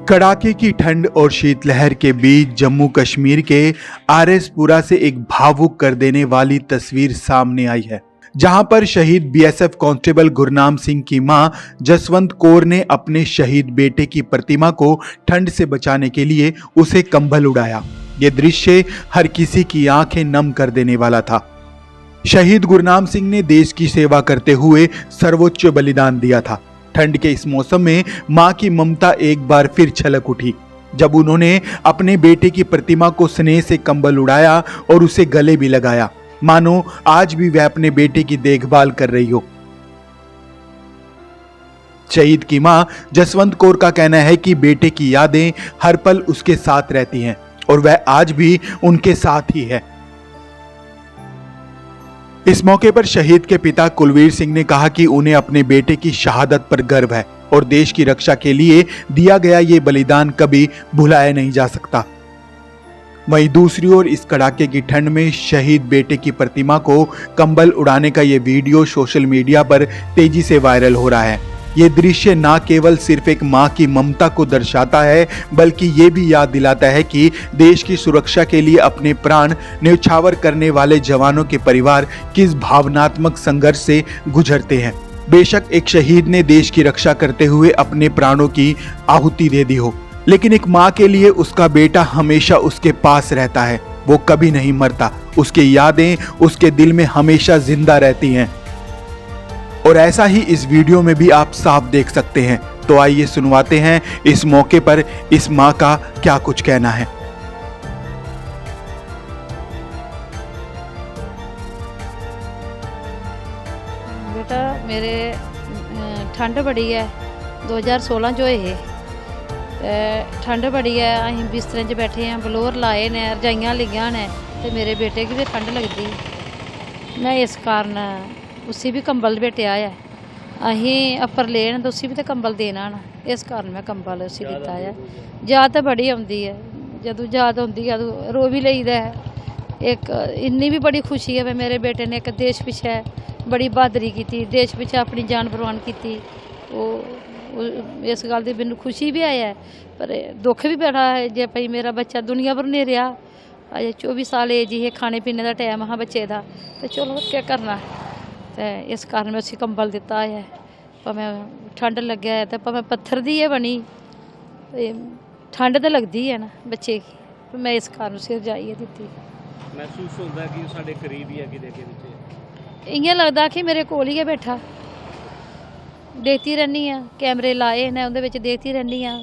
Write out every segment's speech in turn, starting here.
कड़ाके की ठंड और शीतलहर के बीच जम्मू कश्मीर के आरएसपुरा से एक भावुक कर देने वाली तस्वीर सामने आई है, जहां पर शहीद बीएसएफ कांस्टेबल गुरनाम सिंह की मां जसवंत कौर ने अपने शहीद बेटे की प्रतिमा को ठंड से बचाने के लिए उसे कंबल उड़ाया। ये दृश्य हर किसी की आंखें नम कर देने वाला था। शहीद गुरनाम सिंह ने देश की सेवा करते हुए सर्वोच्च बलिदान दिया था। ठंड के इस मौसम में मां की ममता एक बार फिर छलक उठी जब उन्होंने अपने बेटे की प्रतिमा को स्नेह से कंबल उड़ाया और उसे गले भी लगाया, मानो आज भी वह अपने बेटे की देखभाल कर रही हो। शहीद की मां जसवंत कौर का कहना है कि बेटे की यादें हर पल उसके साथ रहती हैं और वह आज भी उनके साथ ही है। इस मौके पर शहीद के पिता कुलवीर सिंह ने कहा कि उन्हें अपने बेटे की शहादत पर गर्व है और देश की रक्षा के लिए दिया गया ये बलिदान कभी भुलाया नहीं जा सकता। वहीं दूसरी ओर इस कड़ाके की ठंड में शहीद बेटे की प्रतिमा को कंबल उड़ाने का ये वीडियो सोशल मीडिया पर तेजी से वायरल हो रहा है। ये दृश्य न केवल सिर्फ एक मां की ममता को दर्शाता है, बल्कि ये भी याद दिलाता है कि देश की सुरक्षा के लिए अपने प्राण न्यौछावर करने वाले जवानों के परिवार किस भावनात्मक संघर्ष से गुजरते हैं। बेशक एक शहीद ने देश की रक्षा करते हुए अपने प्राणों की आहुति दे दी हो, लेकिन एक मां के लिए उसका बेटा हमेशा उसके पास रहता है। वो कभी नहीं मरता, उसकी यादें उसके दिल में हमेशा जिंदा रहती हैं। और ऐसा ही इस वीडियो में भी आप साफ देख सकते हैं। तो आइए सुनवाते हैं इस मौके पर इस मां का क्या कुछ कहना है। बेटा मेरे ठंड बड़ी है 2016 जो है ठंड बड़ी है, अं बिस्तरे च बैठे हैं, बलोर लाए ने, रजाइयां लिखियां ने, तो मेरे बेटे की भी ठंड लगती। मैं इस कारण उसी भी कंबल भेटिया है, अं अपर लेन तो उसी भी तो कंबल देना ना, इस कारण मैं कंबल उसी दिता है। याद तो बड़ी आती है, जदों याद आती है रो भी लईदा है। एक इन्नी भी बड़ी खुशी है मेरे बेटे ने एक देश पिछे बड़ी बहादरी की, देश पिछे अपनी जान कुर्बान की। इस गल की मैनू खुशी भी है, पर दुख भी बड़ा है जे भाई मेरा बच्चा दुनिया पर नहीं रहा। अजे 24 साल एज ही, खाने पीने का टाइम हाँ बच्चे का, तो चलो क्या करना। तो इस कारण मैं उसी कंबल दिता है, भावें ठंड लगे है तो भावें पत्थर दी है बनी, ठंड तो लगती है ना बच्चे की, तो मैं इस कारण उसे रजाई दी। महसूस होता है कि साडे करीब ही है कि देखे इ'यां लगता कि मेरे कोल ही है बैठा, देखती रहनी हाँ, कैमरे लाए ने उहदे विच देखती रहनी हाँ।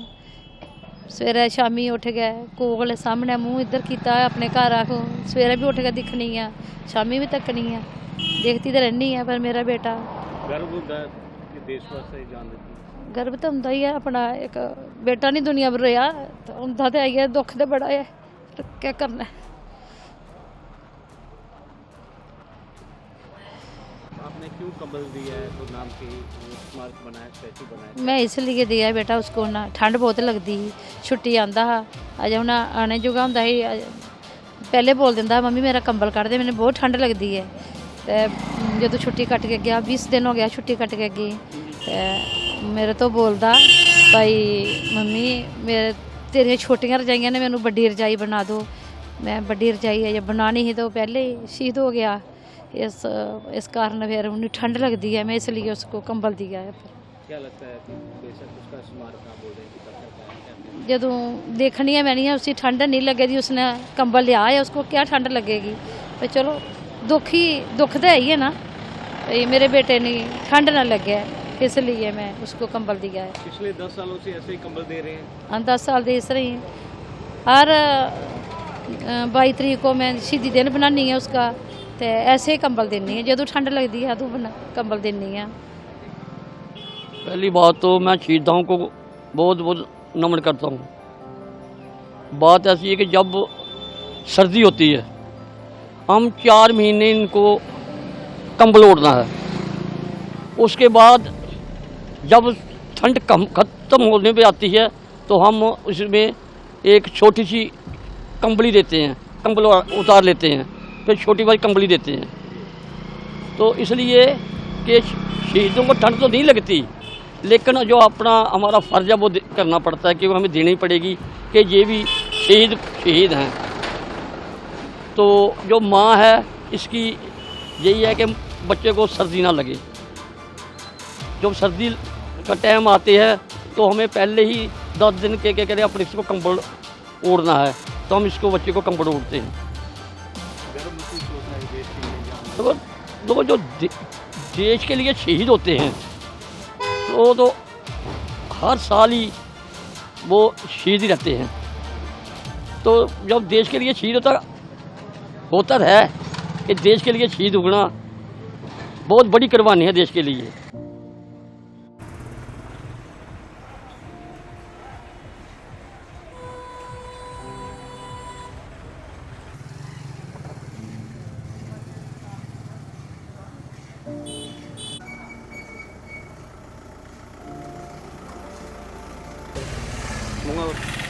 सवेरे शामी उठ गए कोल सामने मुँह इधर किया अपने घर आखो, सवेरे भी उठ के दिखनी है, शामी भी तकनी है, देखती तो रहनी है। पर मेरा बेटा गर्व होता है कि देश वास्ते जान देती। गर्व तो होंदा ही है, अपना एक बेटा नहीं दुनिया पर रहा तो होंदा तो है, दुख तो बड़ा है, तो क्या करना है। आपने क्यों कंबल दिया है, तो नाम की स्मारक बनाया, स्टैचू बनाया? मैं इसलिए दिया है बेटा, उसको ना ठंड बहुत लगती ही, छुट्टी आंदा हा, अजे हूँ आने जुगा होंदा ही, पहले बोल दिंदा मम्मी मेरा कंबल कट दे, मैंने बहुत ठंड लगती है। तो जो छुट्टी कट के गया 20 दिन हो गया छुट्टी कट के गई, तो मेरे तो बोलता भाई मम्मी मेरे तेरिया छोटियां रजाइयां ने, मैनू बड़ी रजाई बना दो। मैं बड़ी रजाई है बनानी ही तो पहले ही शहीद हो गया, इस कारण फिर उन्हें ठंड लगती है, मैं इसलिए उसको कंबल दिया है। क्या लगता है कि बेशक उसका स्मारक आप बोल रहे हैं कि पत्थर का है, जदों देखनी है मैंने उसी ठंड नहीं लगेगी, उसने कंबल लिया है, उसको क्या ठंड लगेगी। तो चलो दुख तो है ही है ना, ये मेरे बेटे ने ठंड ना लगे, इसलिए मैं उसको कंबल दिया है। पिछले 10 सालों से ऐसे ही कंबल दे रहे हैं? हाँ 10 साल दे इस रही हैं। हर 22 तरीक को मैं शहीदी दिन बनानी है उसका, तो ऐसे ही कंबल देनी है, जदों ठंड लगती है तो कंबल देनी है। पहली बात तो मैं शहीदों को बहुत बहुत नमन करता हूँ। बात ऐसी है कि जब सर्दी होती है हम 4 महीने इनको कंबल ओढ़ना है, उसके बाद जब ठंड ख़त्म होने पे आती है तो हम उसमें एक छोटी सी कंबली देते हैं, कंबल उतार लेते हैं, फिर छोटी वाली कंबली देते हैं। तो इसलिए कि शहीदों को ठंड तो नहीं लगती, लेकिन जो अपना हमारा फ़र्ज़ है वो करना पड़ता है कि वो हमें देनी पड़ेगी कि ये भी शहीद हैं। तो जो माँ है इसकी यही है कि बच्चे को सर्दी ना लगे। जब सर्दी का टाइम आते है तो हमें पहले ही 10 दिन के क्या करें अपने इसको कंबल ओढ़ना है, तो हम इसको बच्चे को कंबल ओढ़ते हैं। गर्व महसूस होता है देश के लिए जहाँ तो जो देश के लिए शहीद होते हैं तो हर साल ही वो शहीद ही रहते हैं। तो जब देश के लिए शहीद होता है कि देश के लिए शहीद होना बहुत बड़ी कुर्बानी है देश के लिए। मूंगा